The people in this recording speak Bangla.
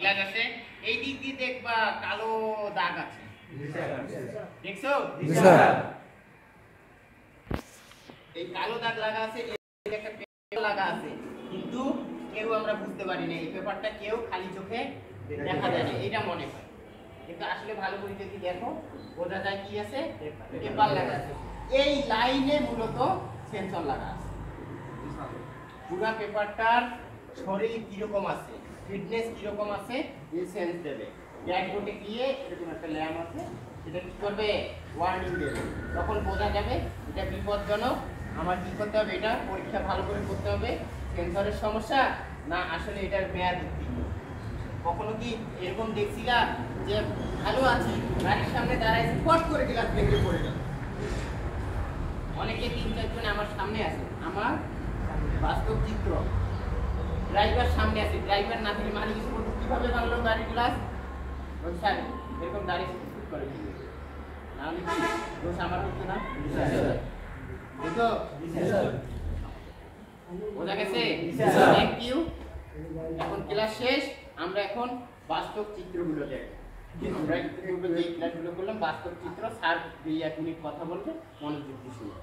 বোঝা গেছে? এই দিক দিয়ে দেখবা কালো দাগ আছে, দেখছো? এই কালো দাগ লাগা আছে, একটা পেপার লাগা আছে, কিন্তু কেউ আমরা বুঝতে পারি না এই পেপারটা কেউ খালি চোখে দেখা যায় না, এটা মনে হয়। কিন্তু আসলে ভালো করে যদি দেখো বোঝা যায় কি আছে, পেপার লাগা আছে। এই লাইনে মূলত সেন্সর লাগা আছে। পুরো পেপারটার শরীর কিরকম আছে, ফিটনেস কিরকম আছে, এই সেন্স দেবে। ব্ল্যাকবোর্ডে গিয়ে এরকম একটা ল্যাম্প আছে, এটা কি করবে, ওয়ার্নিং দেবে। তখন বোঝা যাবে এটা বিপজ্জনক, আমার কি করতে হবে, এটা পরীক্ষা ভালো করে করতে হবে, সেন্সরের সমস্যা না আসলে এটার মেয়াদ উত্তীর্ণ। কখনো কি এরকম দেখছিলা যে ভালো আছে, গাড়ির সামনে দাঁড়াইছে, ফট করে গ্লাস ভেঙে পড়ে গেল? অনেকে ৩-৪ জন আমার সামনে আছে, আমার বাস্তব চিত্র। ড্রাইভার সামনে আছে, ড্রাইভার না থেকে মালিক এসে বলতো কিভাবে ভাঙলো গাড়ির গ্লাস, স্যার এরকম দাঁড়িয়ে শুট করে দিবে, নাহলে কি দোষ আমার হতো না? বুঝো? বোঝা গেছে? Thank you. এখন ক্লাস শেষ, আমরা এখন বাস্তব চিত্রগুলো দেখব। আমরা যে ক্লাসগুলো করলাম বাস্তব চিত্র, স্যার 2-1 মিনিট কথা বলবে, মনোযোগ দিয়ে শুনুন।